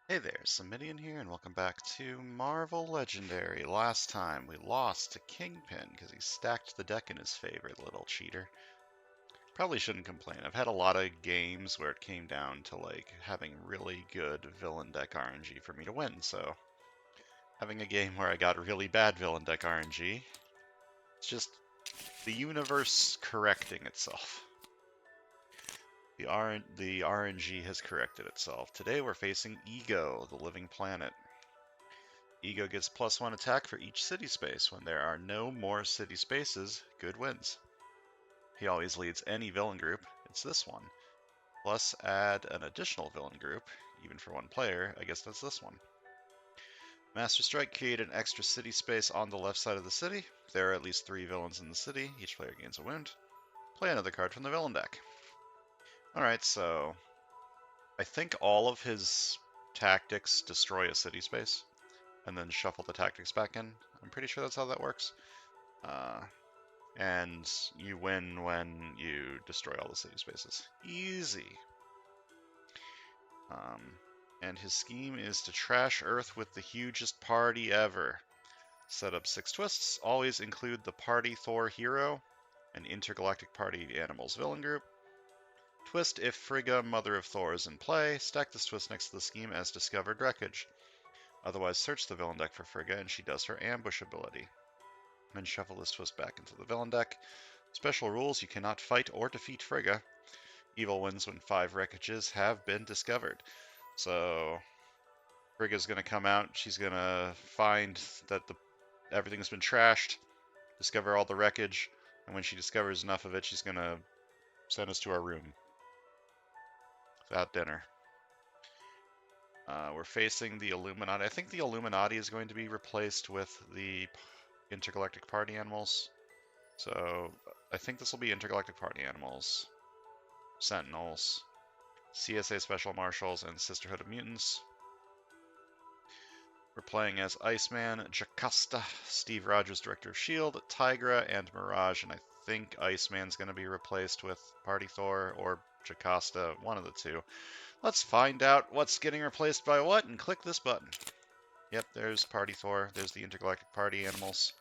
Hey there, Samitian here, and welcome back to Marvel Legendary. Last time we lost to Kingpin because he stacked the deck in his favor, the little cheater. Probably shouldn't complain. I've had a lot of games where it came down to like having really good villain deck RNG for me to win, so having a game where I got really bad villain deck RNG, it's just the universe correcting itself. The RNG has corrected itself. Today we're facing Ego, the living planet. Ego gets +1 attack for each city space. When there are no more city spaces, good wins. He always leads any villain group. It's this one. Plus add an additional villain group, even for one player. I guess that's this one. Master Strike, create an extra city space on the left side of the city. If there are at least 3 villains in the city, each player gains a wound. Play another card from the villain deck. Alright, so I think all of his tactics destroy a city space, and then shuffle the tactics back in. I'm pretty sure that's how that works. And you win when you destroy all the city spaces. Easy. And his scheme is to trash Earth with the hugest party ever. Set up 6 twists. Always include the Party Thor hero, an intergalactic party animals villain group. Twist if Frigga, Mother of Thor, is in play. Stack this twist next to the scheme as discovered wreckage. Otherwise, search the villain deck for Frigga, and she does her ambush ability. Then shuffle this twist back into the villain deck. Special rules: you cannot fight or defeat Frigga. Evil wins when 5 wreckages have been discovered. So Frigga's going to come out. She's going to find that everything's been trashed, discover all the wreckage, and when she discovers enough of it, she's going to send us to our room without dinner. We're facing the Illuminati. I think the Illuminati is going to be replaced with the intergalactic party animals. So I think this will be intergalactic party animals, Sentinels, CSA Special Marshals, and Sisterhood of Mutants. We're playing as Iceman, Jocasta, Steve Rogers, Director of S.H.I.E.L.D., Tigra, and Mirage, and I think Iceman's going to be replaced with Party Thor or Jocasta, one of the two. Let's find out what's getting replaced by what and click this button. Yep, there's Party Thor. There's the intergalactic party animals.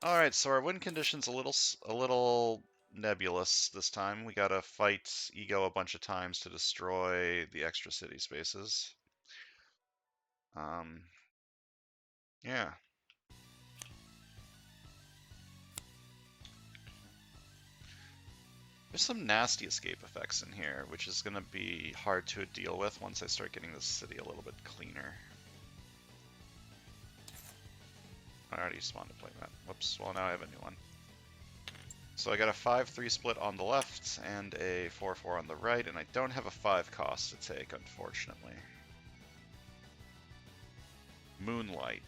Alright, so our win condition's a little nebulous this time. We gotta fight Ego a bunch of times to destroy the extra city spaces. Yeah. There's some nasty escape effects in here, which is gonna be hard to deal with once I start getting this city a little bit cleaner. I already spawned a playmat. Whoops, well now I have a new one. So I got a 5-3 split on the left and a 4-4 on the right, and I don't have a 5 cost to take, unfortunately. Moonlight.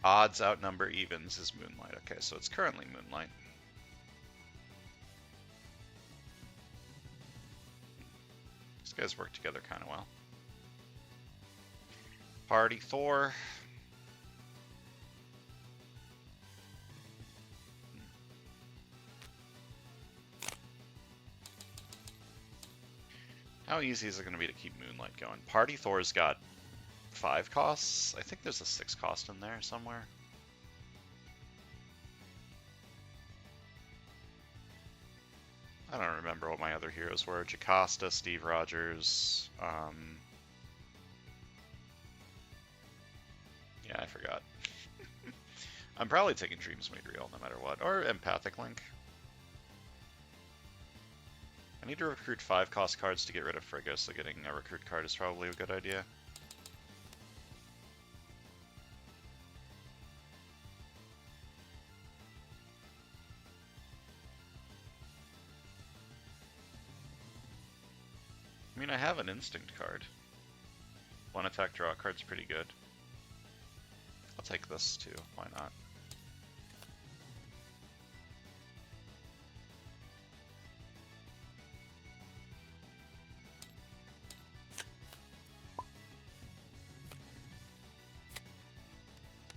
Odds outnumber evens is Moonlight. Okay, so it's currently Moonlight. These guys work together kind of well. Party Thor. How easy is it going to be to keep Moonlight going? Party Thor's got 5 costs. I think there's a 6 cost in there somewhere. I don't remember what my other heroes were. Jocasta, Steve Rogers. Yeah, I forgot. I'm probably taking Dreams Made Real no matter what. Or Empathic Link. I need to recruit 5 cost cards to get rid of Frigga, so getting a recruit card is probably a good idea. I mean, I have an Instinct card. 1 attack draw card's pretty good. I'll take this too, why not?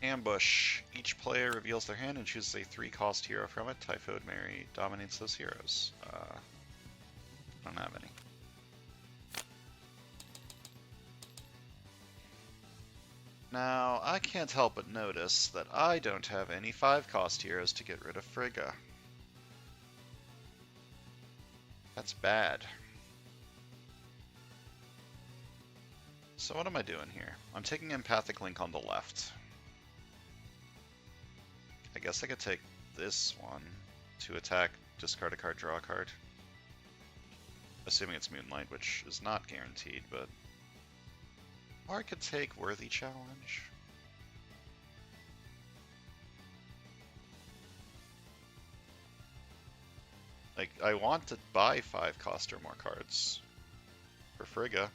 Ambush. Each player reveals their hand and chooses a 3-cost hero from it. Typhoid Mary dominates those heroes. Don't have any. Now, I can't help but notice that I don't have any 5-cost heroes to get rid of Frigga. That's bad. So what am I doing here? I'm taking Empathic Link on the left. I guess I could take this one to attack, discard a card, draw a card. Assuming it's Moonlight, which is not guaranteed, but... Or I could take Worthy Challenge. Like, I want to buy 5-cost or more cards for Frigga.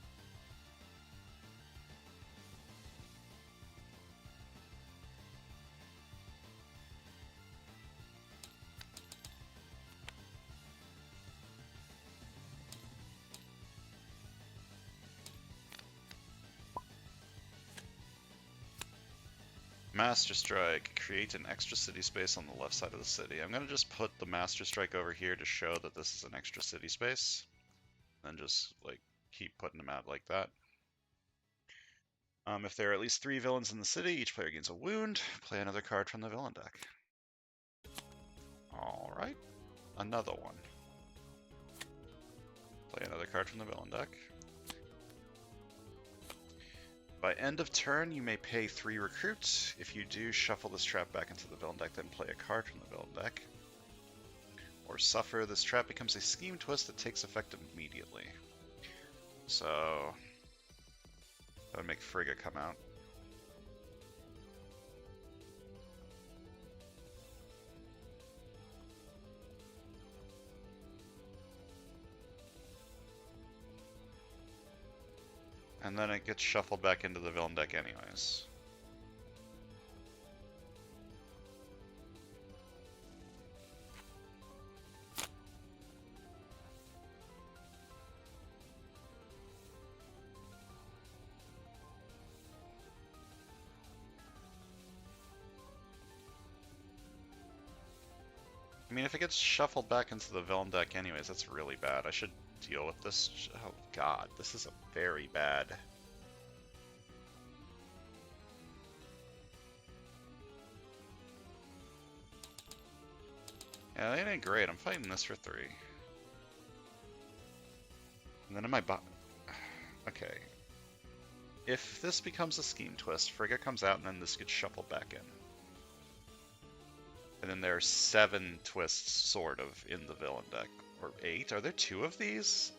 Master Strike. Create an extra city space on the left side of the city. I'm going to just put the Master Strike over here to show that this is an extra city space. And just, like, keep putting them out like that. If there are at least 3 villains in the city, each player gains a wound. Play another card from the villain deck. Alright. Another one. Play another card from the villain deck. By end of turn, you may pay 3 recruits. If you do, shuffle this trap back into the villain deck, then play a card from the villain deck. Or suffer. This trap becomes a scheme twist that takes effect immediately. So that would make Frigga come out. And then it gets shuffled back into the villain deck anyways. I mean, if it gets shuffled back into the villain deck anyways, that's really bad. I should deal with this. Oh god, this is a very bad. Yeah, that ain't great. I'm fighting this for 3. And then in my okay. If this becomes a scheme twist, Frigga comes out and then this gets shuffled back in. And then there are 7 twists, sort of, in the villain deck. Or 8? Are there 2 of these?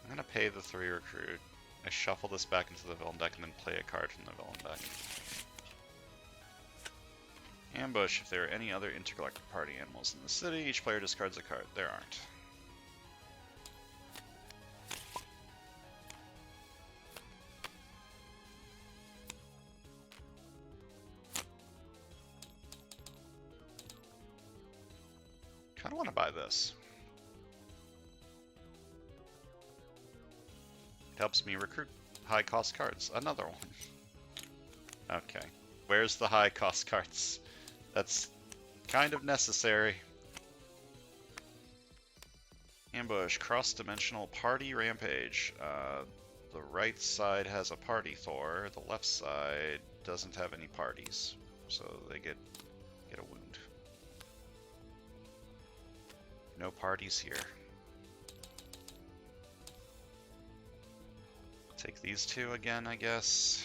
I'm gonna pay the 3 recruit. I shuffle this back into the villain deck and then play a card from the villain deck. Ambush. If there are any other intergalactic party animals in the city, each player discards a card. There aren't. Kinda wanna buy this. It helps me recruit high-cost cards. Another one. Okay. Where's the high-cost cards? That's kind of necessary. Ambush. Cross-dimensional party rampage. The right side has a party Thor. The left side doesn't have any parties. So they get a wound. No parties here. Take these 2 again, I guess.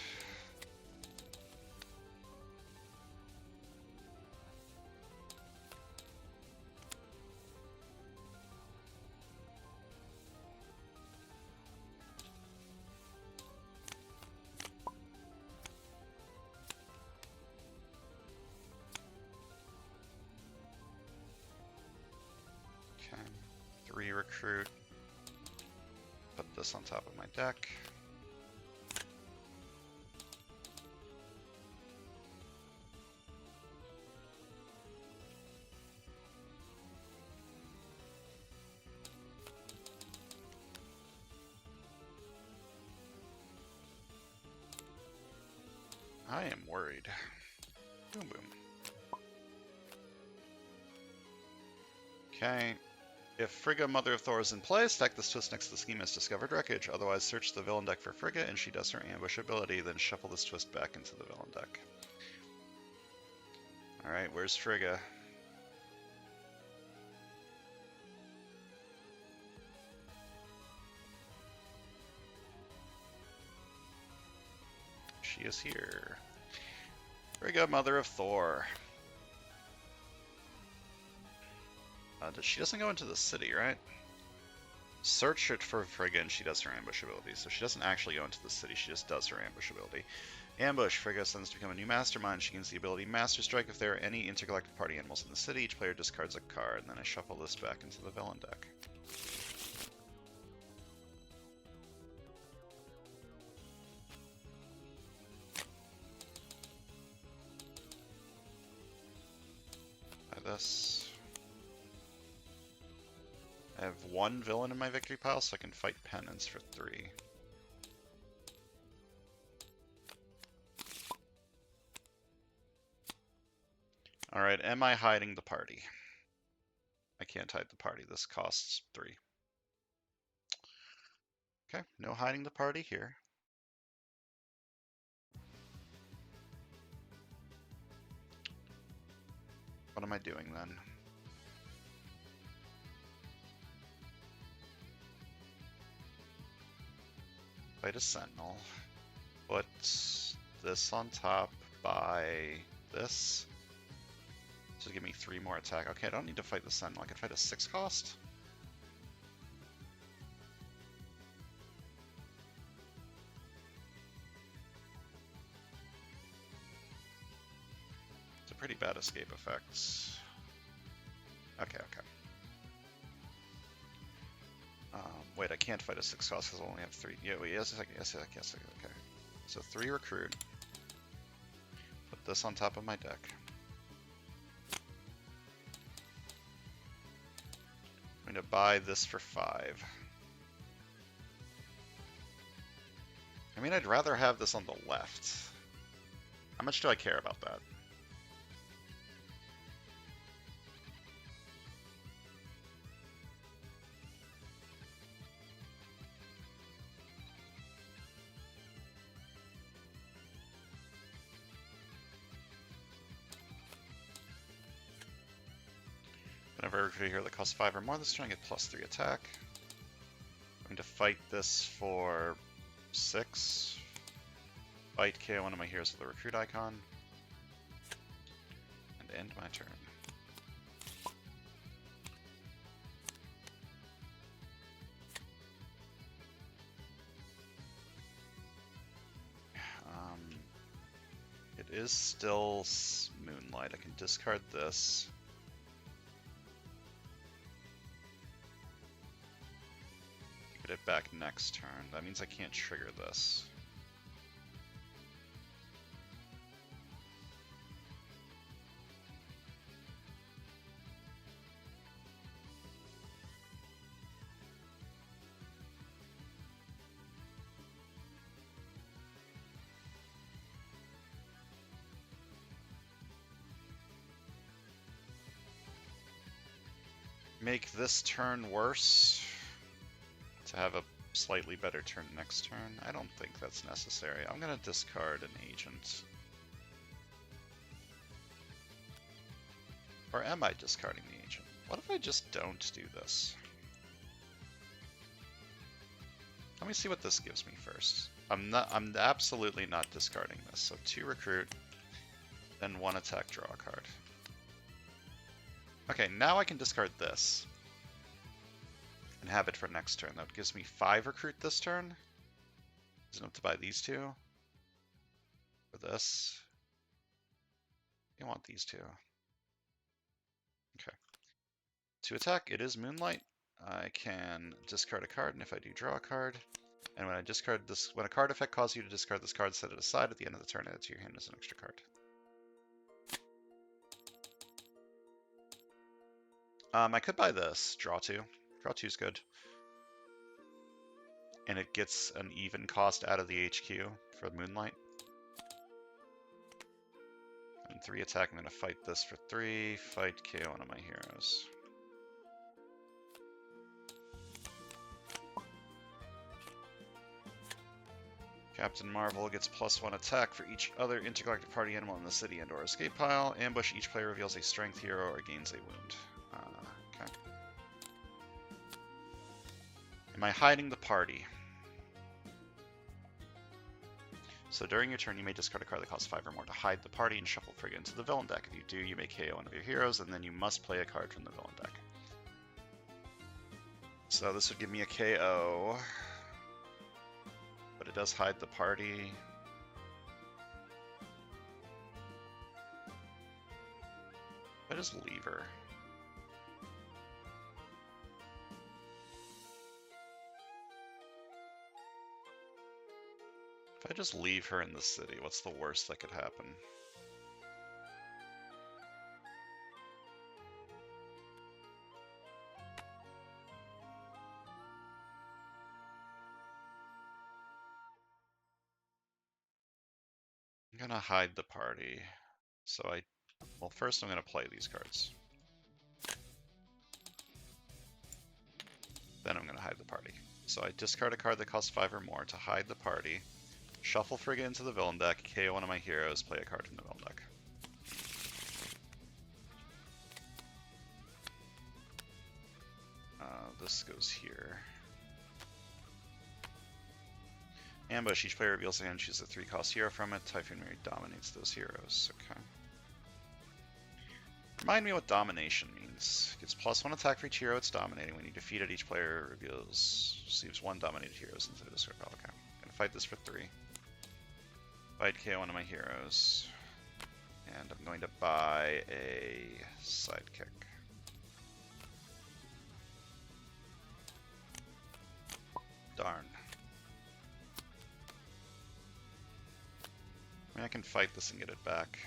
Okay, 3 recruit. Put this on top of my deck. I am worried. Boom, boom. Okay. If Frigga, Mother of Thor, is in play, stack this twist next to the scheme as discovered wreckage. Otherwise, search the villain deck for Frigga, and she does her ambush ability, then shuffle this twist back into the villain deck. Alright, where's Frigga? She is here. Frigga, Mother of Thor. She doesn't go into the city, right? Search it for Frigga and she does her ambush ability. So she doesn't actually go into the city, she just does her ambush ability. Ambush. Frigga sends to become a new mastermind. She gains the ability Master Strike. If there are any intergalactic party animals in the city, each player discards a card. And then I shuffle this back into the villain deck. By this. I have one villain in my victory pile, so I can fight penance for 3. Alright, am I hiding the party? I can't hide the party. This costs 3. Okay, no hiding the party here. What am I doing then? Fight a sentinel. Put this on top by this. So give me 3 more attack. Okay, I don't need to fight the sentinel. I can fight a 6 cost. It's a pretty bad escape effect. Okay, okay. Wait, I can't fight a 6 cost because I only have 3. Yeah, wait, yes, okay. So 3 recruit. Put this on top of my deck. I'm going to buy this for 5. I mean, I'd rather have this on the left. How much do I care about that? Whenever I recruit here that costs 5 or more, this turn I get +3 attack. I'm going to fight this for 6. Fight KO one of my heroes with a recruit icon. And end my turn. It is still Moonlight. I can discard this. Get it back next turn. That means I can't trigger this. Make this turn worse to have a slightly better turn next turn? I don't think that's necessary. I'm going to discard an agent. Or am I discarding the agent? What if I just don't do this? Let me see what this gives me first. I'm absolutely not discarding this. So 2 recruit, then 1 attack, draw a card. Okay, now I can discard this and have it for next turn. That gives me 5 recruit this turn. Is enough to buy these 2. For this. You want these 2. Okay. To attack, it is Moonlight. I can discard a card, and if I do, draw a card. And when I discard this, when a card effect causes you to discard this card, set it aside at the end of the turn, add it to your hand as an extra card. I could buy this. Draw 2. Draw 2 is good. And it gets an even cost out of the HQ for Moonlight. And 3 attack, I'm going to fight this for 3, fight KO one of my heroes. Captain Marvel gets +1 attack for each other intergalactic party animal in the city and/or escape pile. Ambush, each player reveals a strength hero or gains a wound. Okay. Am I hiding the party? So during your turn, you may discard a card that costs 5 or more to hide the party and shuffle Frigga into the villain deck. If you do, you may KO one of your heroes, and then you must play a card from the villain deck. So this would give me a KO, but it does hide the party. I just leave her. If I just leave her in the city, what's the worst that could happen? I'm gonna hide the party. So well, first I'm gonna play these cards. Then I'm gonna hide the party. So I discard a card that costs 5 or more to hide the party. Shuffle Frigga into the villain deck, KO one of my heroes, play a card from the villain deck. This goes here. Ambush, each player reveals a hand, chooses a 3-cost hero from it. Typhoon Mary dominates those heroes. Okay. Remind me what domination means. Gets +1 attack for each hero it's dominating. When you defeat it, each player receives 1 dominated heroes into the discard pile. Okay. I'm gonna fight this for 3. Fight KO one of my heroes. And I'm going to buy a sidekick. Darn. I mean, I can fight this and get it back.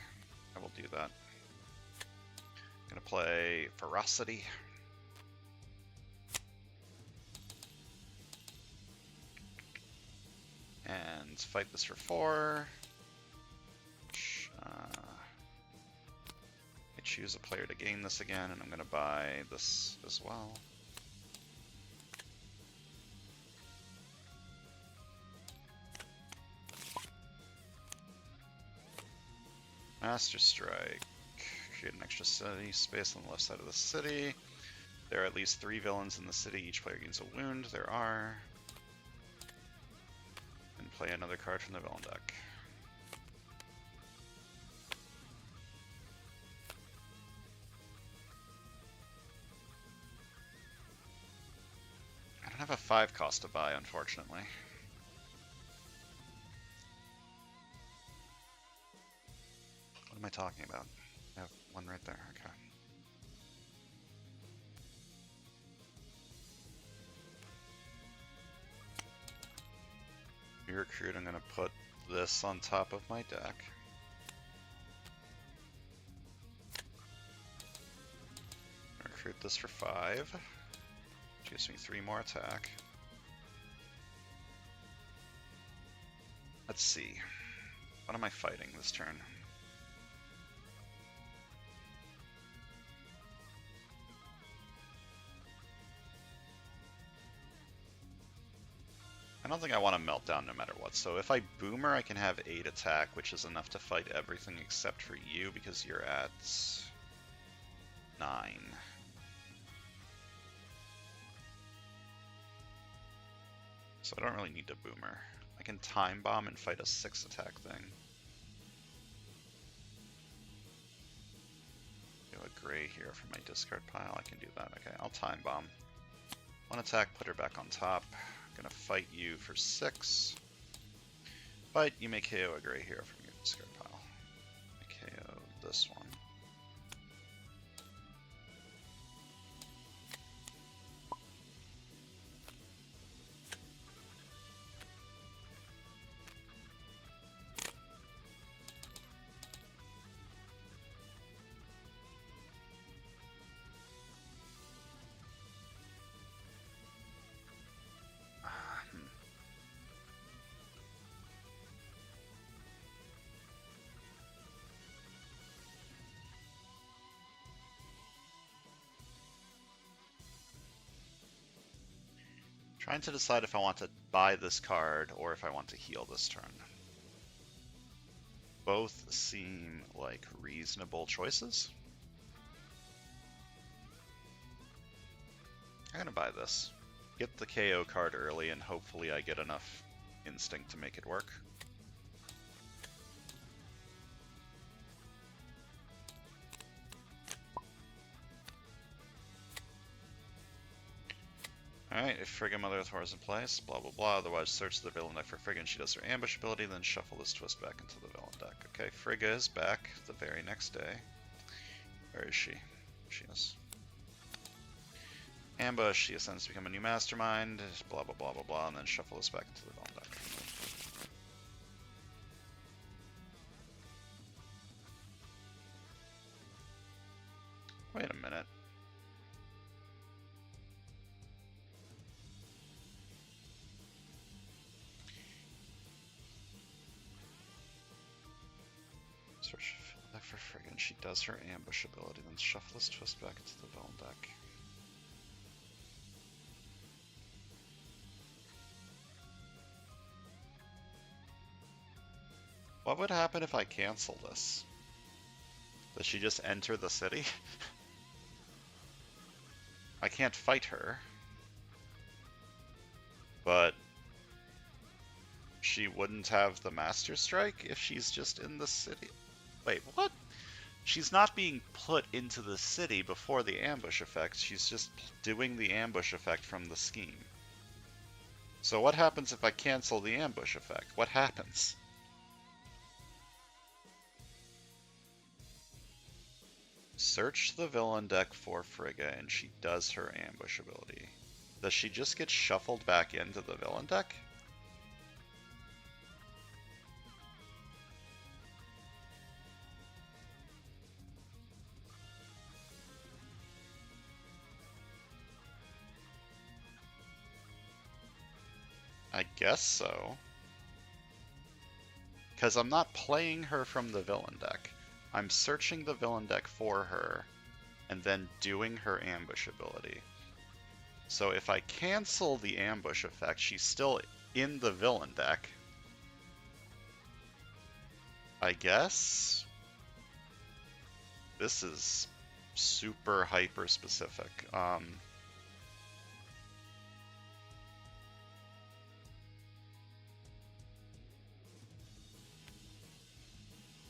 I will do that. I'm gonna play Ferocity. And fight this for 4. I choose a player to gain this again, and I'm gonna buy this as well. Master Strike. Create an extra city space on the left side of the city. There are at least 3 villains in the city. Each player gains a wound. There are. And play another card from the villain deck. I don't have a 5-cost to buy, unfortunately. What am I talking about? I have one right there, okay. Recruit, I'm going to put this on top of my deck. Recruit this for 5. Gives me 3 more attack. Let's see. What am I fighting this turn? I don't think I want to melt down no matter what. So if I boomer, I can have 8 attack, which is enough to fight everything except for you because you're at 9. So I don't really need to boomer. I can time bomb and fight a 6 attack thing. Do a gray here for my discard pile. I can do that. Okay, I'll time bomb. 1 attack, put her back on top. Gonna fight you for 6. But you may KO a gray hero from your discard pile. I KO this one. Trying to decide if I want to buy this card or if I want to heal this turn. Both seem like reasonable choices. I'm gonna buy this. Get the KO card early and hopefully I get enough instinct to make it work. Alright, if Frigga Mother of Thor is in place, blah blah blah, otherwise search the villain deck for Frigga and she does her ambush ability, then shuffle this twist back into the villain deck. Okay, Frigga is back the very next day. Where is she? She is. Ambush, she ascends to become a new mastermind, blah blah blah blah blah, and then shuffle this back into the villain deck. Wait a minute. Search deck for Frigga, and she does her ambush ability, then shuffle this twist back into the villain deck. What would happen if I cancel this? Does she just enter the city? I can't fight her. But she wouldn't have the Master Strike if she's just in the city. Wait, what? She's not being put into the city before the ambush effect. She's just doing the ambush effect from the scheme. So what happens if I cancel the ambush effect? What happens? Search the villain deck for Frigga, and she does her ambush ability. Does she just get shuffled back into the villain deck? I guess so. Because I'm not playing her from the villain deck. I'm searching the villain deck for her, and then doing her ambush ability. So if I cancel the ambush effect, she's still in the villain deck. I guess? This is super hyper specific.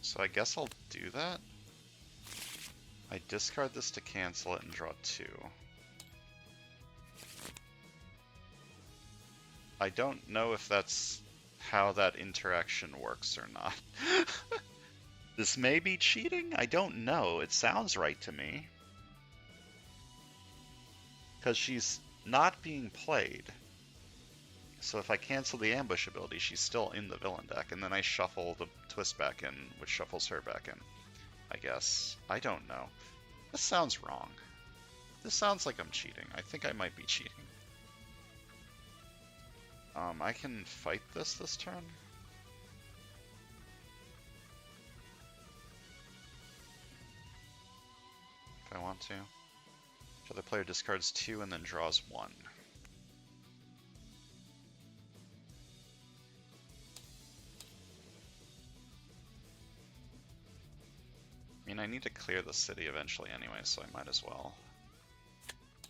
So I guess I'll do that. I discard this to cancel it and draw 2. I don't know if that's how that interaction works or not. This may be cheating? I don't know. It sounds right to me. Because she's not being played. So if I cancel the ambush ability, she's still in the villain deck, and then I shuffle the twist back in, which shuffles her back in, I guess. I don't know. This sounds wrong. This sounds like I'm cheating. I think I might be cheating. I can fight this turn. If I want to. The other player discards 2 and then draws 1. I mean, I need to clear the city eventually anyway, so I might as well.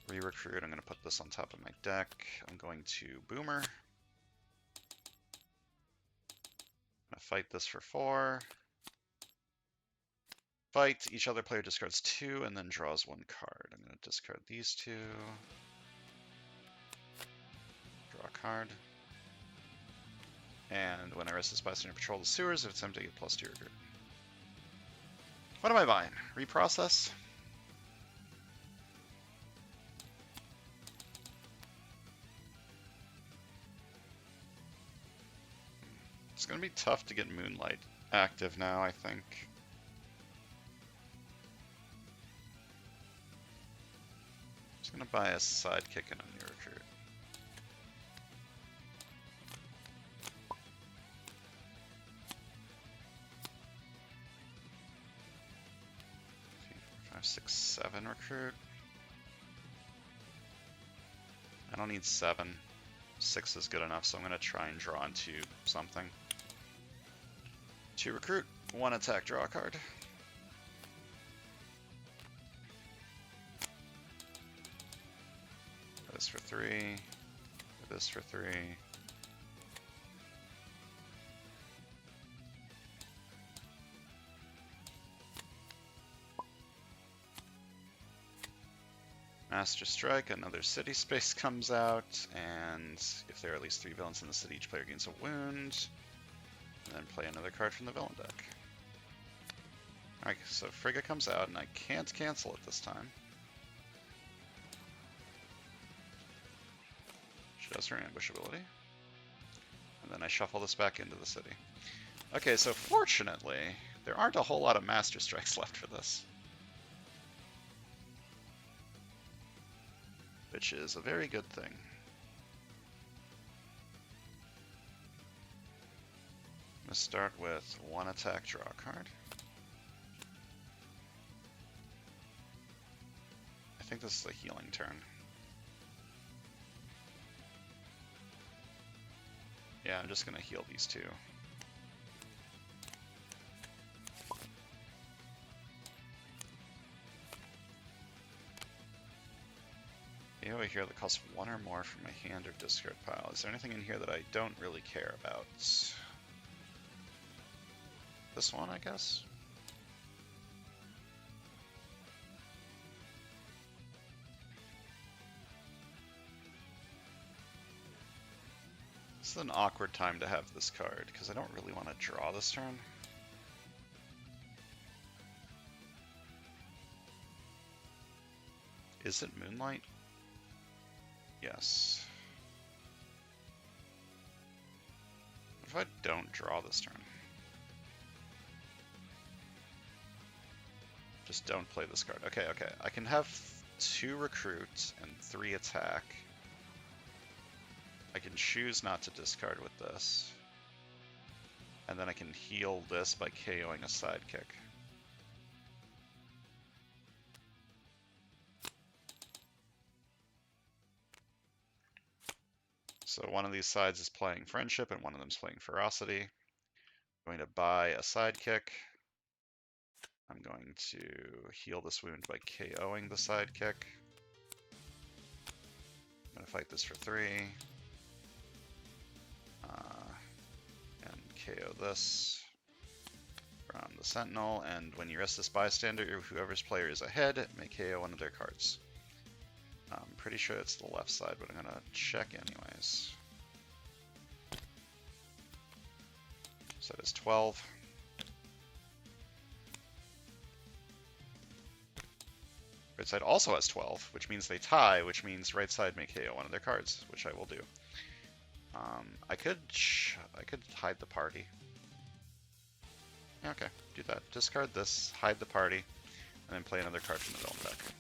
Re-recruit, I'm going to put this on top of my deck. I'm going to Boomer. I'm going to fight this for 4. Fight, each other player discards 2 and then draws 1 card. I'm going to discard these 2. Draw a card. And when I rest this bystander patrol the sewers, if it's empty, get +2 recruit. What am I buying? Reprocess? It's going to be tough to get Moonlight active now, I think. Just going to buy a sidekick and a new recruit. Five, 6, 7 recruit. I don't need 7. 6 is good enough, so I'm going to try and draw into something. 2 recruit, 1 attack, draw a card. This for 3, this for 3. Master Strike, another city space comes out, and if there are at least 3 villains in the city, each player gains a wound. And then play another card from the villain deck. Alright, so Frigga comes out, and I can't cancel it this time. She does her ambush ability. And then I shuffle this back into the city. Okay, so fortunately, there aren't a whole lot of Master Strikes left for this. Which is a very good thing. I'm going to start with 1 attack, draw a card. I think this is a healing turn. Yeah, I'm just going to heal these 2. Over here that costs 1 or more from my hand or discard pile. Is there anything in here that I don't really care about? This one, I guess? This is an awkward time to have this card, because I don't really want to draw this turn. Is it Moonlight? Yes. What if I don't draw this turn? Just don't play this card. Okay, okay. I can have 2 recruits and 3 attack. I can choose not to discard with this. And then I can heal this by KOing a sidekick. So one of these sides is playing Friendship and one of them is playing Ferocity. I'm going to buy a sidekick. I'm going to heal this wound by KOing the sidekick. I'm going to fight this for 3. And KO this from the Sentinel. And when you rest this bystander, whoever's player is ahead may KO one of their cards. I'm pretty sure it's the left side, but I'm going to check anyways. So that is 12. Right side also has 12, which means they tie, which means right side may KO one of their cards, which I will do. I could hide the party. Yeah, okay, do that. Discard this, hide the party, and then play another card from the villain deck.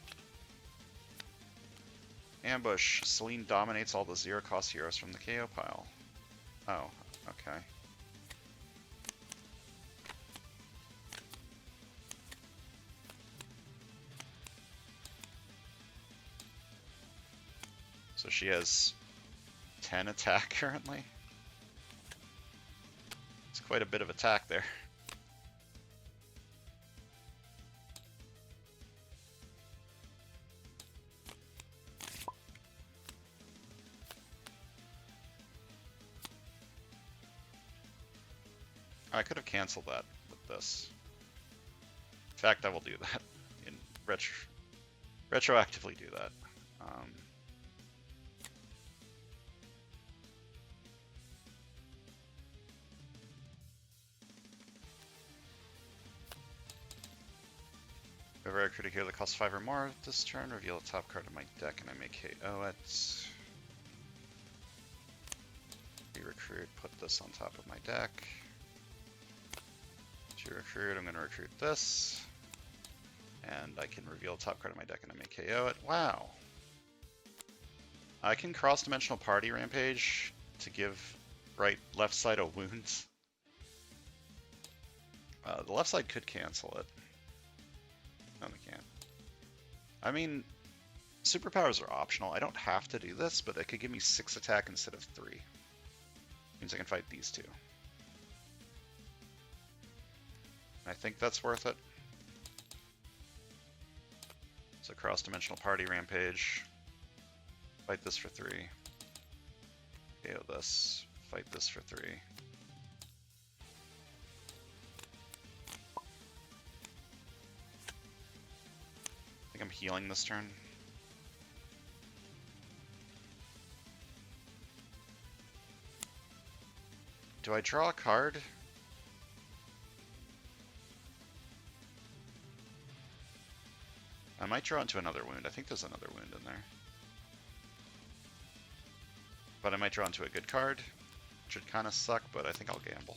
Ambush. Celine dominates all the 0-cost heroes from the KO pile. Oh, okay. So she has 10 attack currently. It's quite a bit of attack there. I could have canceled that with this. In fact, I will do that. In retroactively do that. If I recruit a hero that costs 5 or more this turn, reveal a top card of my deck and I may KO it. Re-recruit, put this on top of my deck. To recruit, I'm going to recruit this. And I can reveal a top card of my deck and I may KO it. Wow. I can cross-dimensional party rampage to give left side a wound. The left side could cancel it. No, they can't. I mean, Superpowers are optional. I don't have to do this, but it could give me 6 attack instead of 3. Means I can fight these two. I think that's worth it. So cross-dimensional party rampage. Fight this for 3. KO this. Fight this for 3. I think I'm healing this turn. Do I draw a card? I might draw into another wound. I think there's another wound in there. But I might draw into a good card, which would kind of suck, but I think I'll gamble.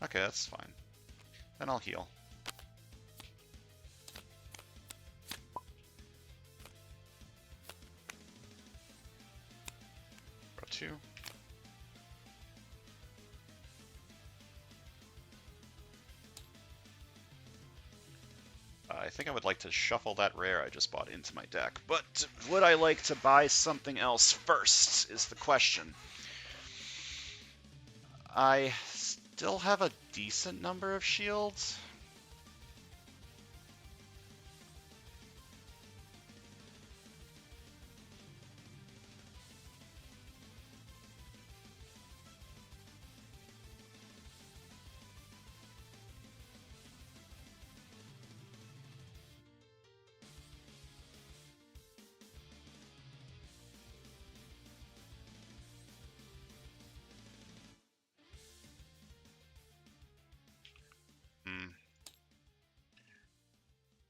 Okay, that's fine. Then I'll heal. Draw 2. I think I would like to shuffle that rare I just bought into my deck, but would I like to buy something else first is the question. I still have a decent number of shields.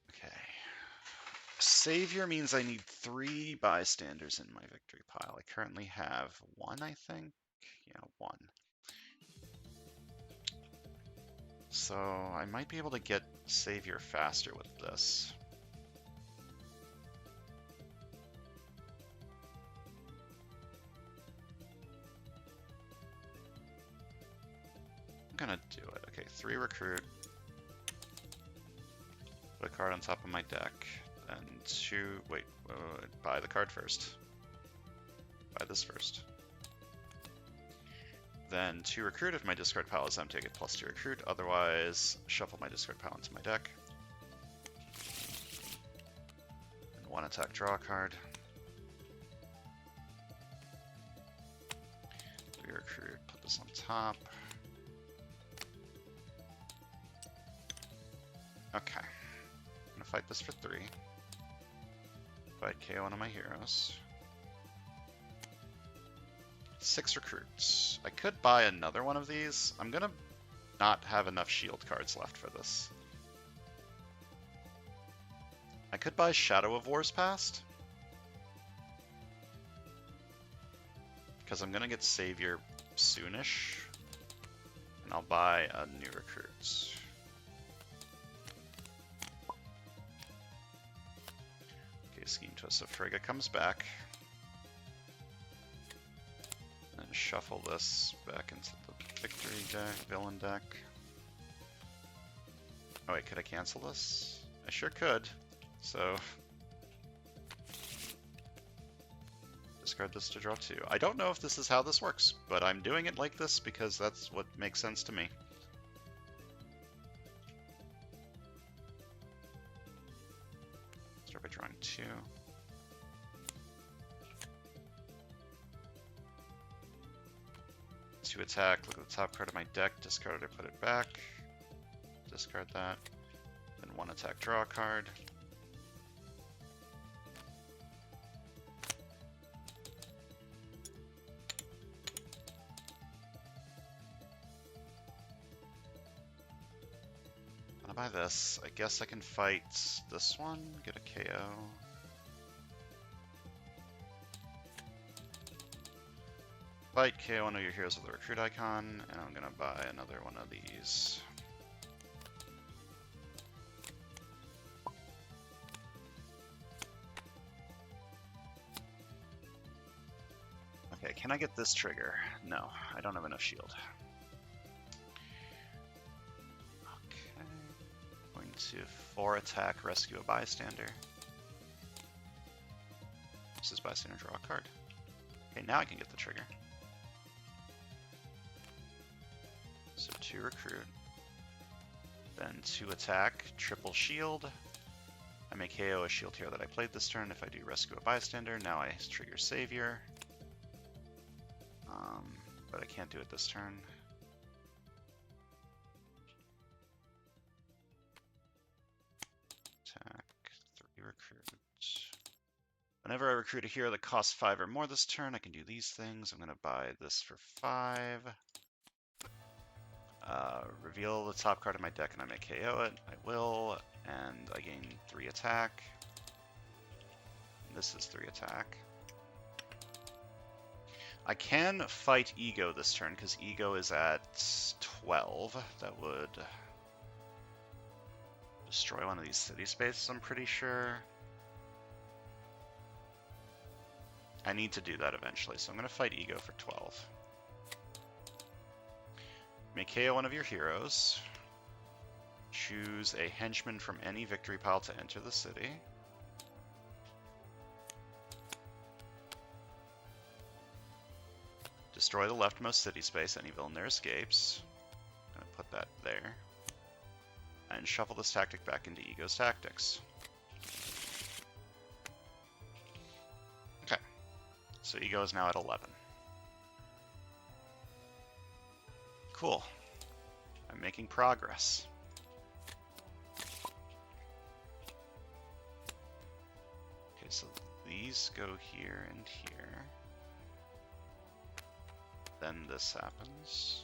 Okay. Savior means I need 3 bystanders in my victory pile. I currently have 1, I think. Yeah, 1. So I might be able to get Savior faster with this. I'm gonna do it. Okay, 3 recruit. Put a card on top of my deck. Then 2. Wait, buy the card first. Buy this first. Then 2 recruit. If my discard pile is empty, I get +2 recruit. Otherwise, shuffle my discard pile into my deck. And 1 attack, draw a card. 3 recruit. Put this on top. Okay. I'm gonna fight this for 3. Fight KO one of my heroes. 6 recruits. I could buy another one of these. I'm gonna not have enough shield cards left for this. I could buy Shadow of War's Past. Because I'm gonna get Savior soonish. And I'll buy a new recruits. Okay, Scheme Twist. So Frigga comes back. And shuffle this back into the victory deck, villain deck. Oh wait, could I cancel this? I sure could. So discard this to draw 2. I don't know if this is how this works, but I'm doing it like this because that's what makes sense to me. Start by drawing 2. To attack, look at the top card of my deck, discard it, put it back. Discard that. Then 1 attack, draw a card. I'm gonna buy this. I guess I can fight this one, get a KO. Fight KO one of your heroes with a recruit icon, and I'm gonna buy another one of these. Okay, can I get this trigger? No, I don't have enough shield. Okay, going to 4 attack, rescue a bystander. bystander, draw a card. Okay, now I can get the trigger. So 2 recruit. Then 2 attack, triple shield. I may KO a shield hero that I played this turn. If I do rescue a bystander, now I trigger savior. But I can't do it this turn. Attack, 3 recruit. Whenever I recruit a hero that costs 5 or more this turn, I can do these things. I'm going to buy this for 5. Reveal the top card of my deck and I may KO it. I will, and I gain 3 attack. This is 3 attack. I can fight Ego this turn because Ego is at 12. That would destroy one of these city spaces, I'm pretty sure. I need to do that eventually, so I'm going to fight Ego for 12. May KO one of your heroes. Choose a henchman from any victory pile to enter the city. Destroy the leftmost city space. Any villain there escapes. I'm going to put that there. And shuffle this tactic back into Ego's tactics. Okay. So Ego is now at 11. Cool. I'm making progress. Okay, so these go here and here. Then this happens.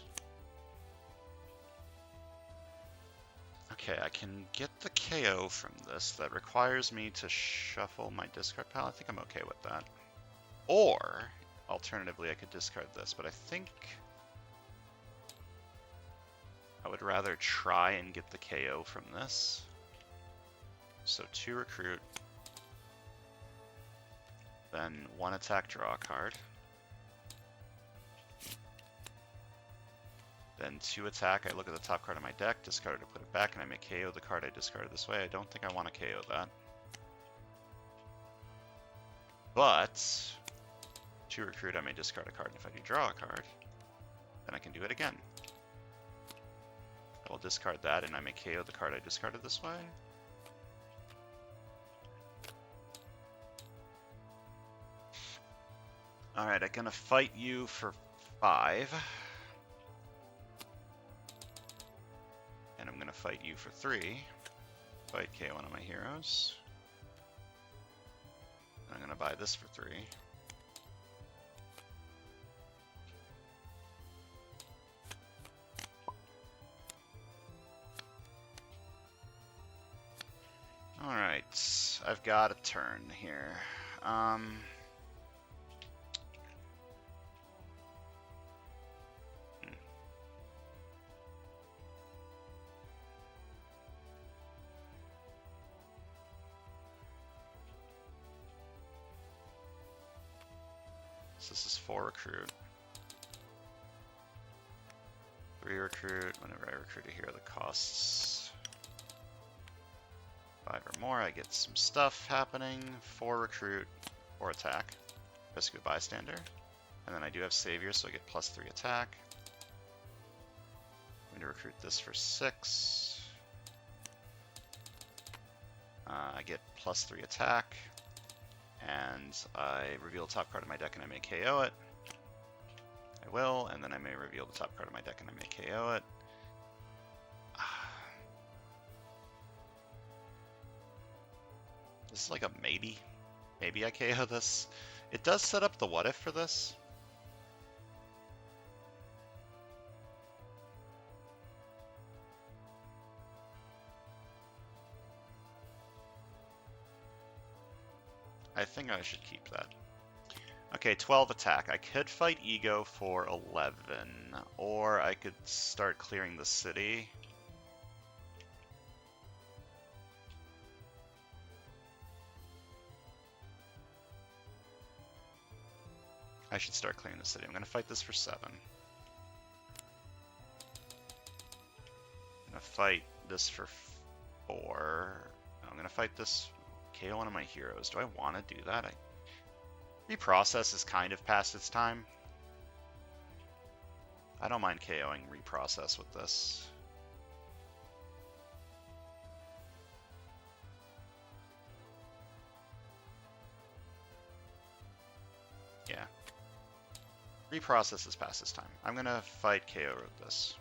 Okay, I can get the KO from this. That requires me to shuffle my discard pile. I think I'm okay with that. Or, alternatively, I could discard this, but I think I would rather try and get the KO from this. So 2 recruit, then 1 attack, draw a card. Then 2 attack, I look at the top card of my deck, discard it to put it back, and I may KO the card I discarded this way. I don't think I want to KO that. But 2 recruit, I may discard a card, and if I do draw a card, then I can do it again. I will discard that, and I may KO the card I discarded this way. Alright, I'm gonna fight you for 5. And I'm gonna fight you for 3. Fight KO one of my heroes. I'm gonna buy this for 3. Alright, I've got a turn here. So this is 4 recruit. 3 recruit. Whenever I recruit a hero that costs 5 or more, I get some stuff happening. 4 recruit, 4 attack. Rescue a bystander. And then I do have savior, so I get +3 attack. I'm going to recruit this for 6. I get +3 attack. And I reveal the top card of my deck and I may KO it. I will, and then I may reveal the top card of my deck and I may KO it. This is like a maybe. Maybe I KO this. It does set up the what if for this. I think I should keep that. Okay, 12 attack. I could fight Ego for 11, or I could start clearing the city. I should start clearing the city. I'm going to fight this for 7. I'm going to fight this for 4. I'm going to fight this, KO one of my heroes. Do I want to do that? Reprocess is kind of past its time. I don't mind KOing Reprocess with this. Yeah. Reprocess is past its time. I'm gonna fight KO with this.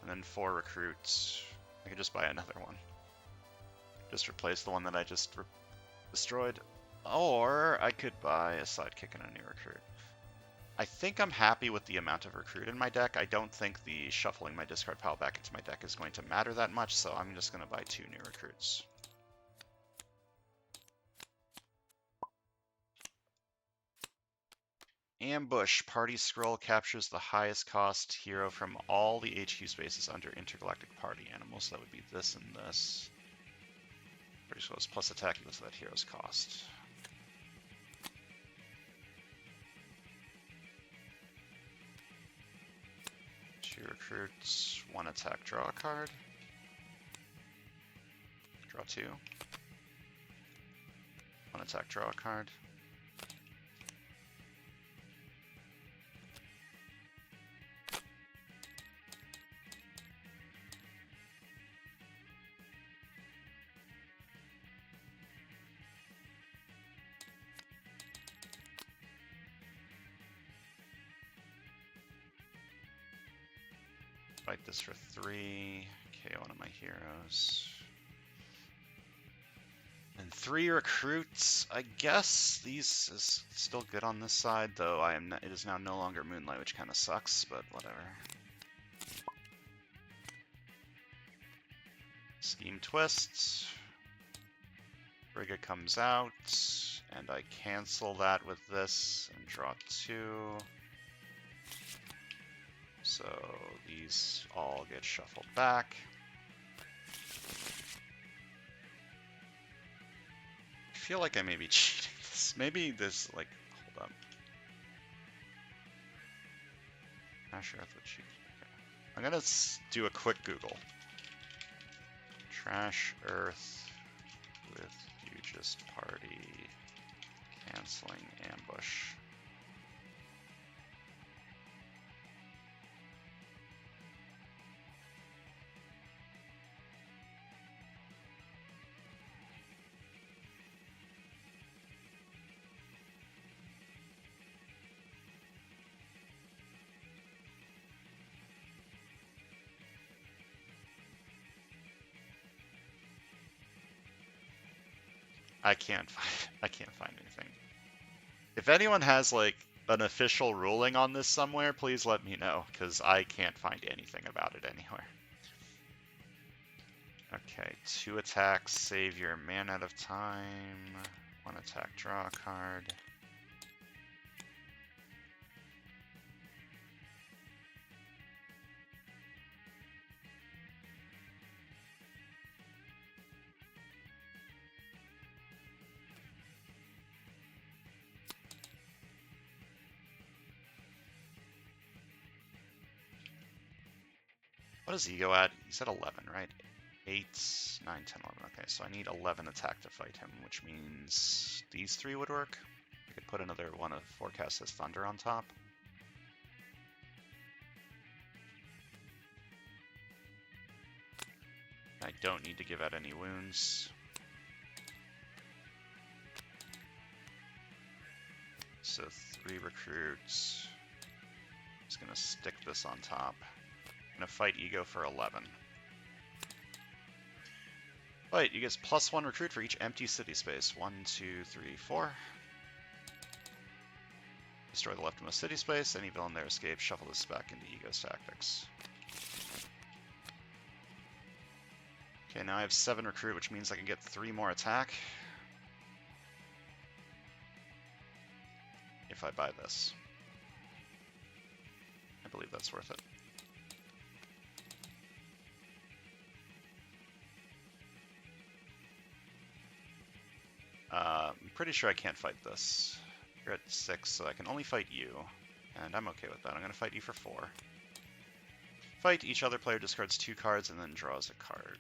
And then 4 recruits. I could just buy another one. Just replace the one that I just destroyed. Or I could buy a sidekick and a new recruit. I think I'm happy with the amount of recruit in my deck. I don't think the shuffling my discard pile back into my deck is going to matter that much, so I'm just going to buy 2 new recruits. Ambush. Party Scroll captures the highest cost hero from all the HQ spaces under intergalactic party animals. That would be this and this. Party Scrolls plus attack equals that hero's cost. Recruits, 1 attack, draw a card. Draw 2. 1 attack, draw a card. Fight this for 3, KO one of my heroes. And 3 recruits. I guess these is still good on this side, though it is now no longer Moonlight, which kind of sucks, but whatever. Scheme Twist. Frigga comes out, and I cancel that with this and draw 2. So these all get shuffled back. I feel like I may be cheating this. Maybe this, like, hold up. Not sure if it's cheating. Okay. I'm gonna do a quick Google. Trash Earth with Hugest party canceling ambush. I can't find anything. If anyone has like an official ruling on this somewhere, please let me know, because I can't find anything about it anywhere. Okay, 2 attacks, save your man out of time. 1 attack, draw a card. What is Ego at? He's at 11, right? 8, 9, 10, 11. Okay, so I need 11 attack to fight him, which means these 3 would work. I could put another one of Forecast as Thunder on top. I don't need to give out any wounds. So 3 recruits. Just gonna stick this on top. Gonna fight Ego for 11. Fight, you get +1 recruit for each empty city space. 1, 2, 3, 4. Destroy the leftmost city space. Any villain there escapes. Shuffle this back into Ego's tactics. Okay, now I have 7 recruit, which means I can get 3 more attack. If I buy this. I believe that's worth it. I'm pretty sure I can't fight this. You're at 6, so I can only fight you. And I'm okay with that. I'm going to fight you for 4. Fight, each other player discards 2 cards and then draws a card.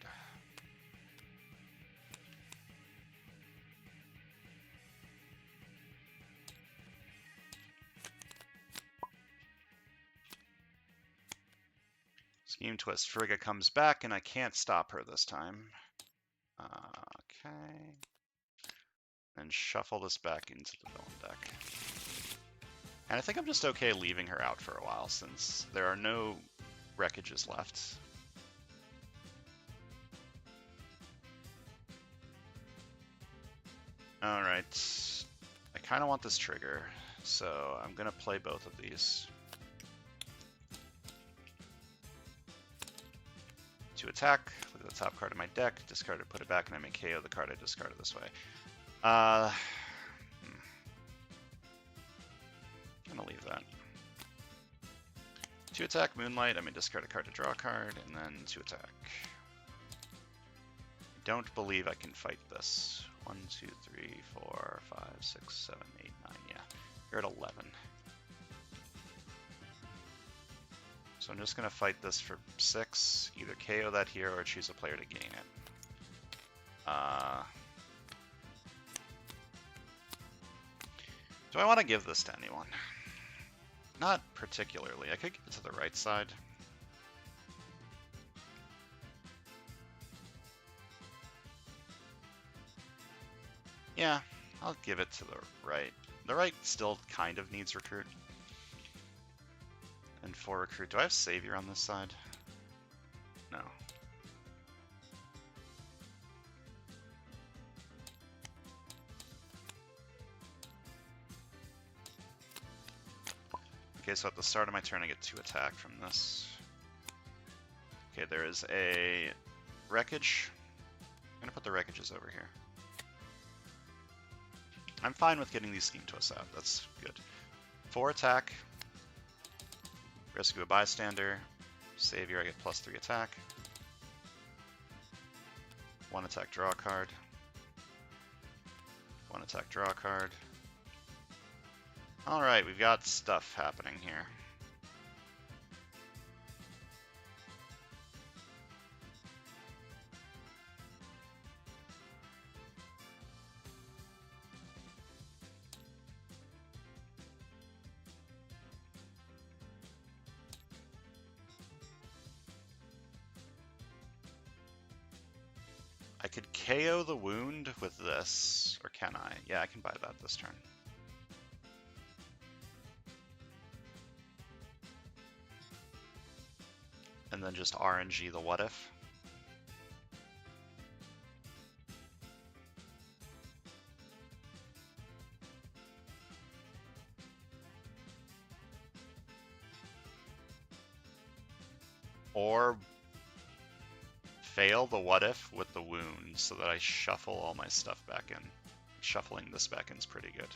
Scheme Twist. Frigga comes back, and I can't stop her this time. Okay. And shuffle this back into the villain deck. And I think I'm just okay leaving her out for a while, since there are no wreckages left. Alright. I kind of want this trigger, so I'm going to play both of these. To attack, look at the top card of my deck, discard it, put it back, and I may KO the card I discarded this way. I'm gonna leave that. To attack, Moonlight, I may discard a card to draw a card, and then to attack. Don't believe I can fight this. 1, 2, 3, 4, 5, 6, 7, 8, 9, yeah. You're at 11. So I'm just going to fight this for 6, either KO that here or choose a player to gain it. Do I want to give this to anyone? Not particularly. I could give it to the right side. Yeah, I'll give it to the right. The right still kind of needs recruit. And for recruit, do I have savior on this side? No. Okay, so at the start of my turn I get 2 attack from this. Okay, there is a wreckage. I'm gonna put the wreckages over here. I'm fine with getting these Scheme Twists out, that's good. 4 attack. Rescue a bystander. Savior, I get +3 attack. 1 attack, draw a card. 1 attack, draw a card. Alright, we've got stuff happening here. I could KO the wound with this, or can I? Yeah, I can buy that this turn. And then just RNG the what if. Or fail the what if with the wound so that I shuffle all my stuff back in. Shuffling this back in is pretty good.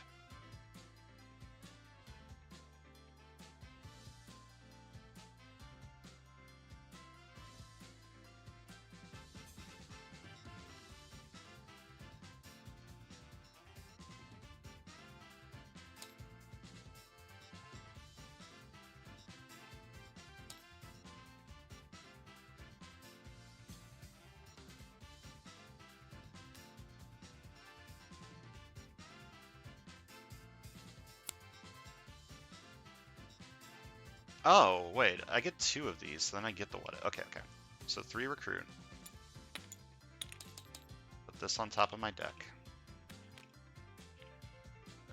Oh, wait, I get 2 of these, so then I get the what if. Okay, okay. So 3 recruit. Put this on top of my deck.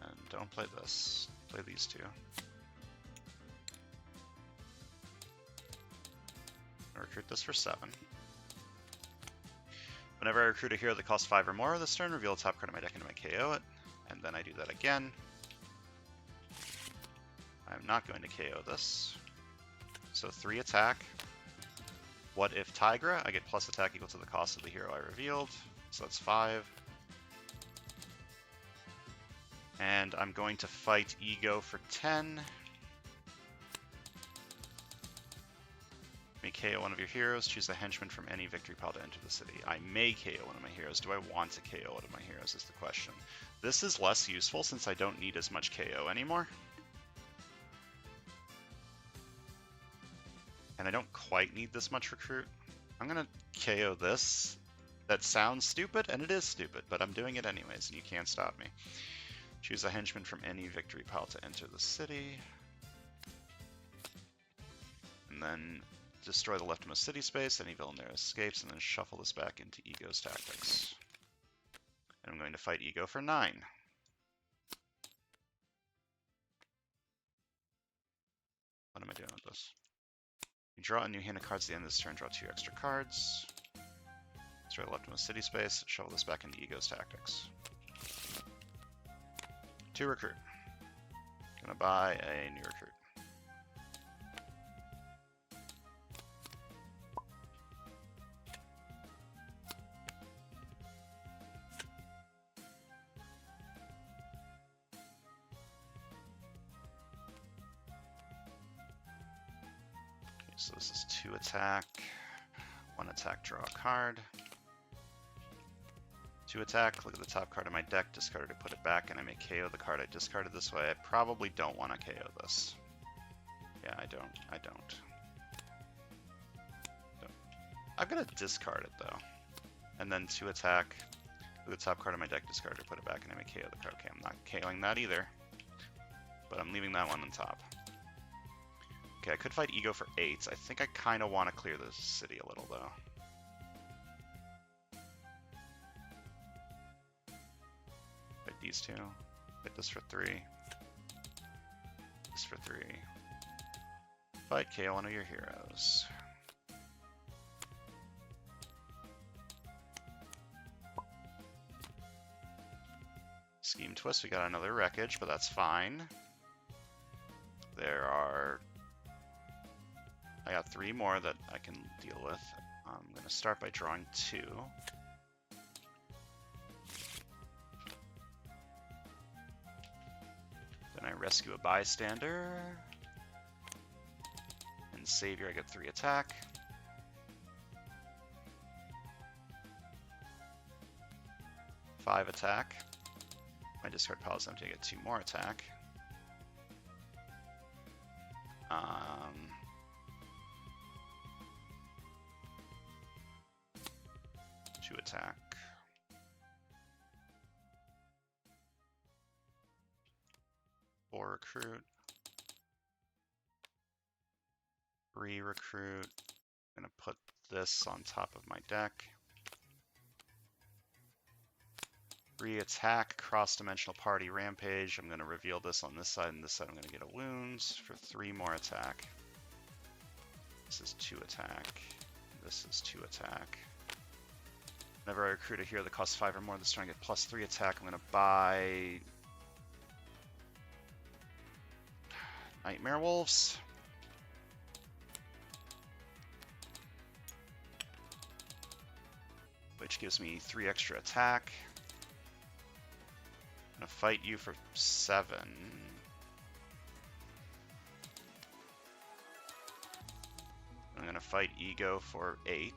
And don't play this. Play these 2. Recruit this for 7. Whenever I recruit a hero that costs 5 or more this turn, reveal the top card of my deck and I KO it. And then I do that again. I'm not going to KO this. So 3 attack. What if Tigra? I get plus attack equal to the cost of the hero I revealed. So that's 5. And I'm going to fight Ego for 10. May KO one of your heroes. Choose a henchman from any victory pile to enter the city. I may KO one of my heroes. Do I want to KO one of my heroes is the question. This is less useful since I don't need as much KO anymore. And I don't quite need this much recruit. I'm gonna KO this. That sounds stupid, and it is stupid, but I'm doing it anyways, and you can't stop me. Choose a henchman from any victory pile to enter the city. And then destroy the leftmost city space, any villain there escapes, and then shuffle this back into Ego's tactics. And I'm going to fight Ego for 9. What am I doing with this? You draw a new hand of cards at the end of this turn, draw 2 extra cards. Destroy the leftmost city space, shuffle this back into Ego's tactics. 2 recruit. Gonna buy a new recruit. Okay, so this is 2 attack, 1 attack, draw a card. 2 attack, look at the top card of my deck, discard it to put it back, and I may KO the card I discarded this way. I probably don't want to KO this. Yeah, I don't. I'm gonna discard it though. And then 2 attack, look at the top card of my deck, discard it to put it back, and I may KO the card. Okay, I'm not KOing that either. But I'm leaving that one on top. Okay, I could fight Ego for 8. I think I kind of want to clear this city a little though. These 2. Hit this for 3. This for 3. Fight KO one of your heroes. Scheme twist, we got another wreckage, but that's fine. I got 3 more that I can deal with. I'm going to start by drawing 2. Then I rescue a bystander. And Savior, I get 3 attack. Five attack. My discard pile is empty, I get 2 more attack. 2 attack. Recruit. 3 recruit. I'm gonna put this on top of my deck. 3 attack, cross-dimensional party rampage. I'm gonna reveal this on this side, and this side I'm gonna get a wounds for 3 more attack. This is 2 attack. This is 2 attack. Whenever I recruit a hero that costs 5 or more this turn, I get plus 3 attack. I'm gonna buy Nightmare Wolves. Which gives me 3 extra attack. I'm gonna fight you for 7. I'm gonna fight Ego for 8.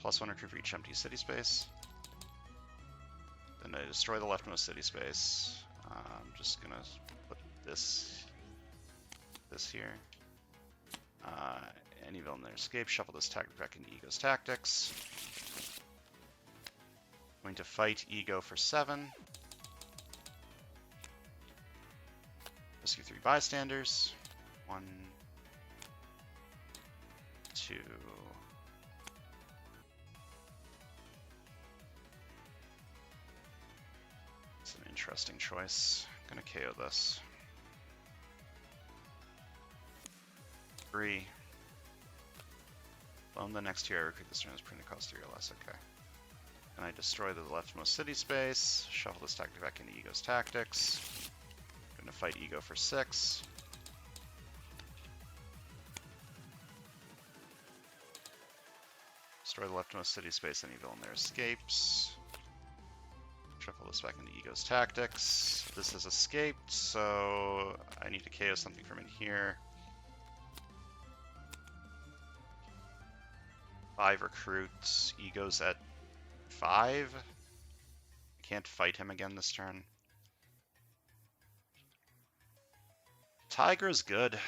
+1 recruit for each empty city space. Then I destroy the leftmost city space. I'm just gonna put this here. Any villain there escape, shuffle this tactic back into Ego's tactics. I'm going to fight Ego for 7. Rescue 3 bystanders. 1, 2. It's an interesting choice. I'm gonna KO this. 3. Well, the next tier I recruit this turn is printed cost 3 or less, okay. And I destroy the leftmost city space, shuffle this tactic back into Ego's tactics. I'm gonna fight Ego for 6. Destroy the leftmost city space, any villain there escapes. Shuffle this back into Ego's tactics. This has escaped, so I need to KO something from in here. 5 recruits. Ego's at 5. Can't fight him again this turn. Tiger's good.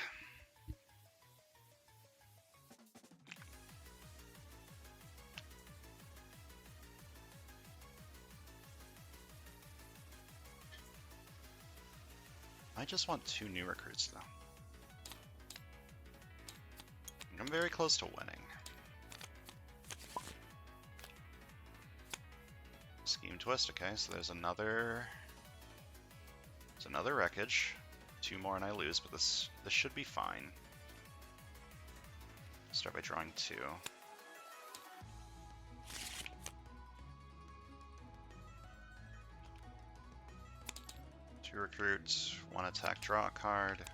I just want 2 new recruits though. I'm very close to winning. Scheme twist, okay, so there's another wreckage. 2 more and I lose, but this should be fine. Start by drawing 2. Two recruits, 1 attack, draw a card.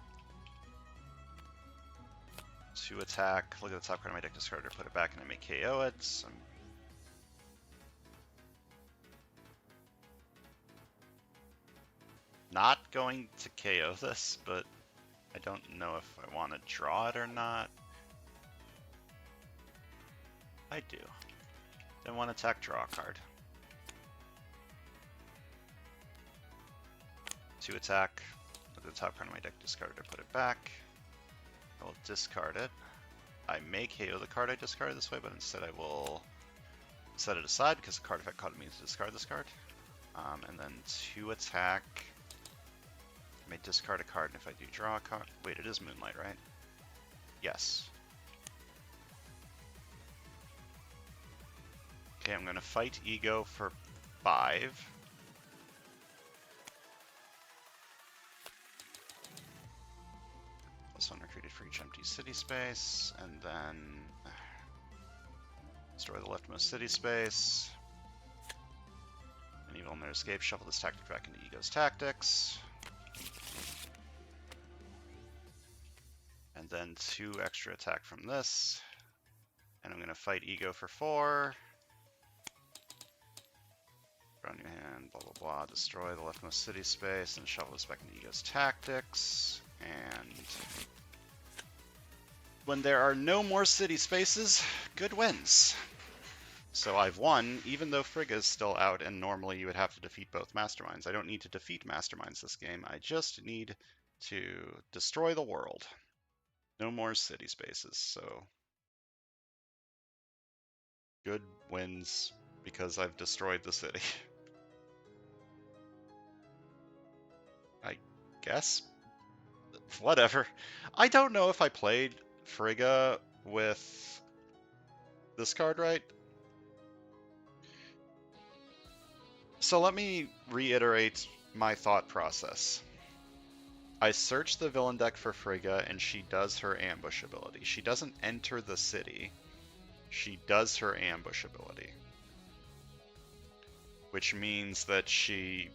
2 attack, look at the top card of my deck, discard it, put it back, and I may KO it. I'm not going to KO this, but I don't know if I want to draw it or not. I do. Then 1 attack, draw a card. 2 attack, look at the top card of my deck, discard it or put it back. I will discard it. I may KO the card I discarded this way, but instead I will set it aside because the card effect caused me to discard this card. And then 2 attack. I may discard a card, and if I do draw a card... Wait, it is Moonlight, right? Yes. Okay, I'm going to fight Ego for 5. Plus 1 recruited for each empty city space, and then destroy the leftmost city space. An evil mirror escape, shuffle this tactic back into Ego's tactics. And then 2 extra attack from this. And I'm going to fight Ego for 4. Draw a new hand, blah blah blah, destroy the leftmost city space, and shuffle this back into Ego's tactics. And when there are no more city spaces, good wins. So I've won, even though Frigga's still out, and normally you would have to defeat both Masterminds. I don't need to defeat Masterminds this game, I just need to destroy the world. No more city spaces, so good wins because I've destroyed the city. I guess. Whatever. I don't know if I played Frigga with this card right. So let me reiterate my thought process. I search the villain deck for Frigga, and she does her ambush ability. She doesn't enter the city. She does her ambush ability. Which means that she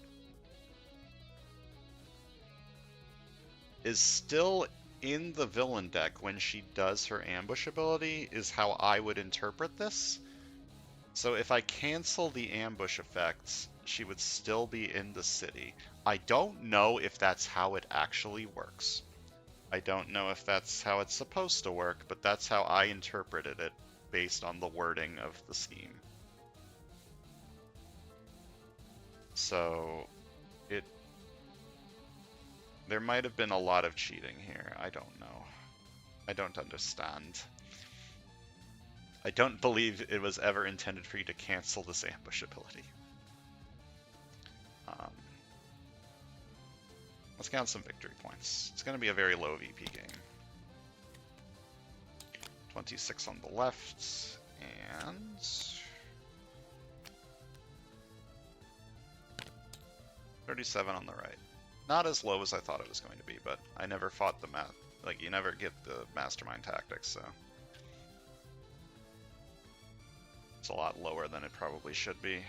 is still in the villain deck when she does her ambush ability, is how I would interpret this. So if I cancel the ambush effects, she would still be in the city. I don't know if that's how it actually works. I don't know if that's how it's supposed to work, but that's how I interpreted it based on the wording of the scheme. So there might have been a lot of cheating here. I don't know. I don't understand. I don't believe it was ever intended for you to cancel this ambush ability. Let's count some victory points. It's going to be a very low VP game. 26 on the left, and 37 on the right. Not as low as I thought it was going to be, but I never fought the like, you never get the mastermind tactics, so it's a lot lower than it probably should be.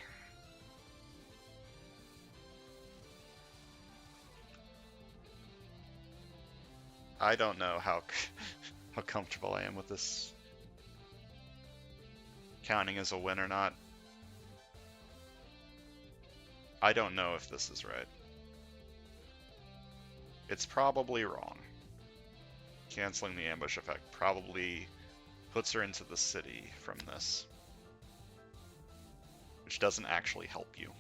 I don't know how comfortable I am with this counting as a win or not. I don't know if this is right. It's probably wrong. Canceling the ambush effect probably puts her into the city from this, which doesn't actually help you,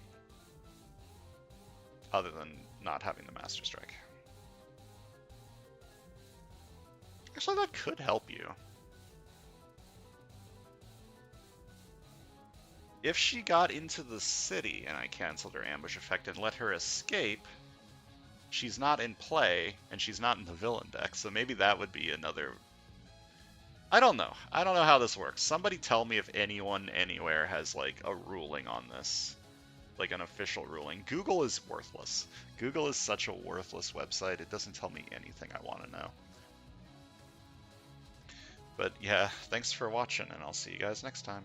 other than not having the Master Strike. Actually, that could help you. If she got into the city and I canceled her ambush effect and let her escape, she's not in play and she's not in the villain deck, so maybe that would be another I don't know. I don't know how this works. Somebody tell me if anyone anywhere has like a ruling on this, like an official ruling. Google is worthless. Google is such a worthless website. It doesn't tell me anything I want to know. But yeah, thanks for watching, and I'll see you guys next time.